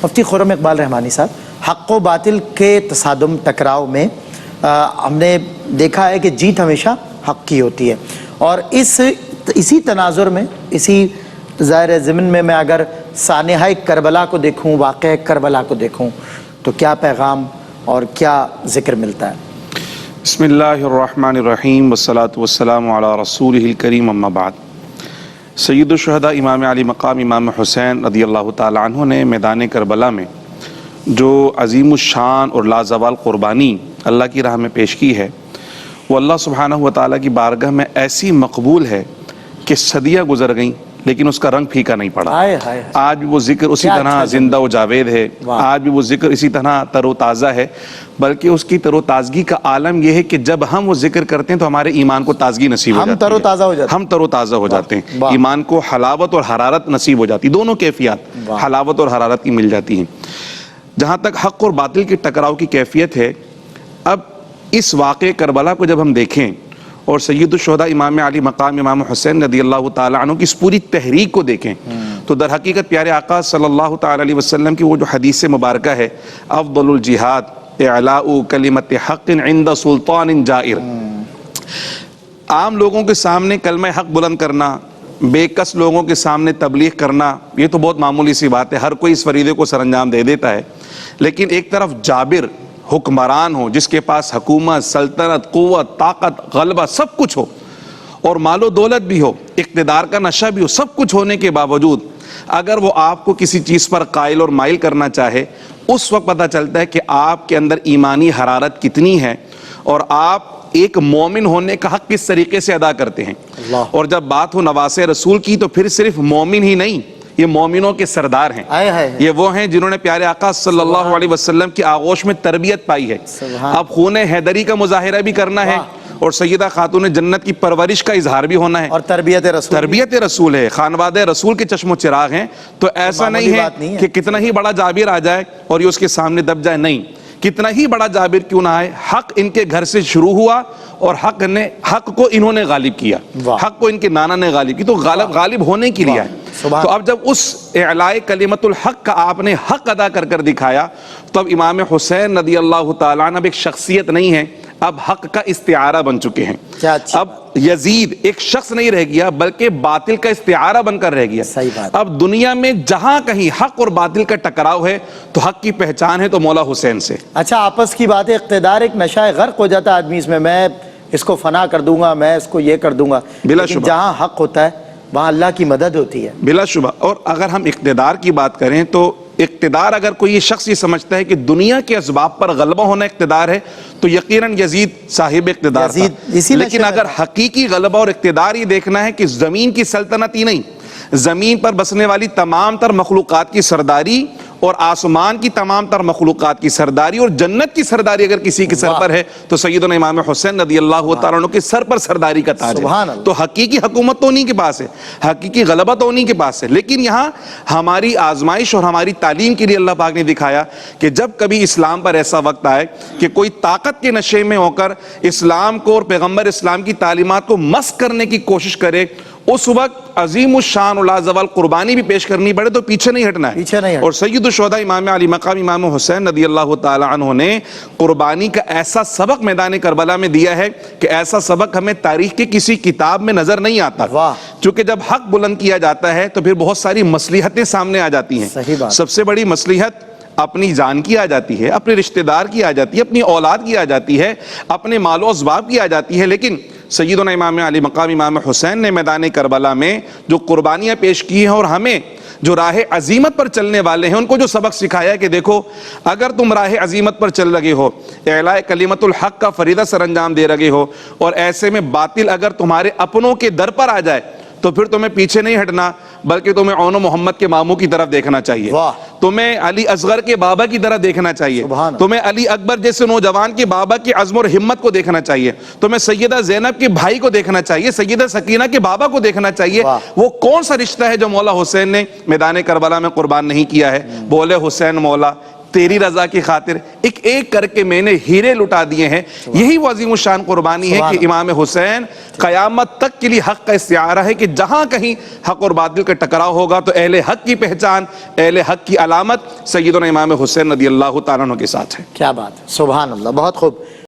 مفتی خرم اقبال رحمانی صاحب، حق و باطل کے تصادم ٹکراؤ میں ہم نے دیکھا ہے کہ جیت ہمیشہ حق کی ہوتی ہے، اور اسی تناظر میں، اسی ظاہر ضمن میں اگر سانحہ کربلا کو دیکھوں، واقعہ کربلا کو دیکھوں، تو کیا پیغام اور کیا ذکر ملتا ہے؟ بسم اللہ الرحمن الرحیم والصلاة والسلام علی رسولہ الکریم، اما بعد۔ سید الشہداء امام علی مقام امام حسین رضی اللہ تعالیٰ عنہ نے میدان کربلا میں جو عظیم الشان اور لازوال قربانی اللہ کی راہ میں پیش کی ہے، وہ اللہ سبحانہ و تعالیٰ کی بارگاہ میں ایسی مقبول ہے کہ صدیاں گزر گئیں لیکن اس کا رنگ پھیکا نہیں پڑا۔ آج بھی وہ ذکر اسی طرح زندہ و جاوید ہے، آج بھی وہ ذکر اسی طرح تر و تازہ ہے، بلکہ اس کی تر و تازگی کا عالم یہ ہے کہ جب ہم وہ ذکر کرتے ہیں تو ہمارے ایمان کو تازگی نصیب ہو جاتی ہے، ہم تر و تازہ ہو جاتے ہیں، ایمان کو حلاوت اور حرارت نصیب ہو جاتی ہے، دونوں کیفیات حلاوت اور حرارت کی مل جاتی ہیں۔ جہاں تک حق اور باطل کے ٹکراؤ کی کیفیت ہے، اب اس واقعہ کربلا کو جب ہم دیکھیں اور سید الشہداء امام علی مقام امام حسین رضی اللہ تعالیٰ عنہ کی اس پوری تحریک کو دیکھیں تو در حقیقت پیارے آقا صلی اللہ تعالیٰ علیہ وسلم کی وہ جو حدیث مبارکہ ہے، افضل الجہاد اعلاء کلمت حق عند سلطان جائر، عام لوگوں کے سامنے کلمہ حق بلند کرنا، بے کس لوگوں کے سامنے تبلیغ کرنا، یہ تو بہت معمولی سی بات ہے، ہر کوئی اس فریضے کو سر انجام دے دیتا ہے، لیکن ایک طرف جابر حکمران ہو، جس کے پاس حکومت، سلطنت، قوت، طاقت، غلبہ سب کچھ ہو، اور مال و دولت بھی ہو، اقتدار کا نشہ بھی ہو، سب کچھ ہونے کے باوجود اگر وہ آپ کو کسی چیز پر قائل اور مائل کرنا چاہے، اس وقت پتہ چلتا ہے کہ آپ کے اندر ایمانی حرارت کتنی ہے اور آپ ایک مومن ہونے کا حق کس طریقے سے ادا کرتے ہیں۔ اور جب بات ہو نواسے رسول کی تو پھر صرف مومن ہی نہیں، یہ مومنوں کے سردار ہیں، یہ وہ ہیں جنہوں نے پیارے آقا صلی اللہ علیہ وسلم کی آغوش میں تربیت پائی ہے۔ اب خون حیدری کا مظاہرہ بھی کرنا ہے اور سیدہ خاتون جنت کی پرورش کا اظہار بھی ہونا ہے، اور تربیت رسول ہے، خانوادہ رسول کے چشم و چراغ ہیں، تو ایسا نہیں ہے کہ کتنا ہی بڑا جابر آ جائے اور یہ اس کے سامنے دب جائے، نہیں، کتنا ہی بڑا جابر کیوں نہ آئے، حق ان کے گھر سے شروع ہوا اور حق کو انہوں نے غالب کیا، حق کو ان کے نانا نے غالب کی، تو غالب ہونے کے لیے آئے۔ تو اب جب اس اعلاء کلمت الحق کا آپ نے حق ادا کر دکھایا، تو اب امام حسین رضی اللہ تعالیٰ عنہ اب ایک شخصیت نہیں ہے، اب حق کا استعارہ بن چکے ہیں۔ اب یزید ایک شخص نہیں رہ گیا بلکہ باطل کا استعارہ بن کر رہ گیا۔ اب دنیا میں جہاں کہیں حق اور باطل کا ٹکراؤ ہے تو حق کی پہچان ہے تو مولا حسین سے۔ اچھا، آپس کی بات ہے، اقتدار ایک نشہ غرق ہو جاتا ہے آدمی اس میں اس کو فنا کر دوں گا، میں اس کو یہ کر دوں گا، لیکن جہاں حق ہوتا ہے وہاں اللہ کی مدد ہوتی ہے بلا شبہ۔ اور اگر ہم اقتدار کی بات کریں تو اقتدار، اگر کوئی یہ شخص یہ سمجھتا ہے کہ دنیا کے اسباب پر غلبہ ہونا اقتدار ہے تو یقیناً یزید صاحب اقتدار تھا، لیکن اگر حقیقی غلبہ اور اقتدار یہ دیکھنا ہے کہ زمین کی سلطنت ہی نہیں، زمین پر بسنے والی تمام تر مخلوقات کی سرداری اور آسمان کی تمام تر مخلوقات کی سرداری اور جنت کی سرداری اگر کسی کے سر پر ہے تو سیدنا امام حسین رضی اللہ تعالیٰ عنہ کے سر پر سرداری کا تاج ہے۔ تو حقیقی حکومت تو انہی کے پاس ہے، حقیقی غلبہ تو انہی کے پاس ہے، لیکن یہاں ہماری آزمائش اور ہماری تعلیم کے لیے اللہ پاک نے دکھایا کہ جب کبھی اسلام پر ایسا وقت آئے کہ کوئی طاقت کے نشے میں ہو کر اسلام کو اور پیغمبر اسلام کی تعلیمات کو مسخ کرنے کی کوشش کرے، اس وقت عظیم الشان و لازوال قربانی بھی پیش کرنی پڑے تو پیچھے نہیں ہٹنا ہے۔ اور سید الشہداء امام علی مقام امام حسین رضی اللہ تعالی عنہ نے قربانی کا ایسا سبق میدان کربلا میں دیا ہے کہ ایسا سبق ہمیں تاریخ کی کسی کتاب میں نظر نہیں آتا، چونکہ جب حق بلند کیا جاتا ہے تو پھر بہت ساری مصلحتیں سامنے آ جاتی ہیں۔ سب سے بڑی مصلحت اپنی جان کی آ جاتی ہے، اپنے رشتہ دار کی آ جاتی ہے، اپنی اولاد کی آ جاتی ہے، اپنے مال و اسباب کی آ جاتی ہے، لیکن سیدنا امام علی مقام امام حسین نے میدان کربلا میں جو قربانیاں پیش کی ہیں اور ہمیں جو راہ عظیمت پر چلنے والے ہیں ان کو جو سبق سکھایا ہے کہ دیکھو، اگر تم راہ عظیمت پر چل رہے ہو، اعلاء کلمت الحق کا فریضہ سر انجام دے رہے ہو، اور ایسے میں باطل اگر تمہارے اپنوں کے در پر آ جائے تو پھر تمہیں پیچھے نہیں ہٹنا بلکہ تمہیں عون و محمد کے ماموں کی طرف دیکھنا چاہیے، تمہیں علی اصغر کے بابا کی طرف دیکھنا چاہیے، تمہیں علی اکبر جیسے نوجوان کے بابا کی عزم اور ہمت کو دیکھنا چاہیے، تمہیں سیدہ زینب کے بھائی کو دیکھنا چاہیے، سیدہ سکینہ کے بابا کو دیکھنا چاہیے۔ وہ کون سا رشتہ ہے جو مولا حسین نے میدان کربلا میں قربان نہیں کیا ہے؟ بولے حسین مولا تیری رضا کی خاطر ایک ایک کر کے میں نے ہیرے لٹا دیے ہیں. یہی وہ عظیم الشان قربانی ہے کہ امام حسین قیامت تک کے لیے حق کا استعارہ ہے کہ جہاں کہیں حق اور باطل کا ٹکراؤ ہوگا تو اہل حق کی پہچان، اہل حق کی علامت سیدنا امام حسین رضی اللہ تعالیٰ عنہ کے ساتھ ہے. کیا بات ہے، سبحان اللہ، بہت خوب.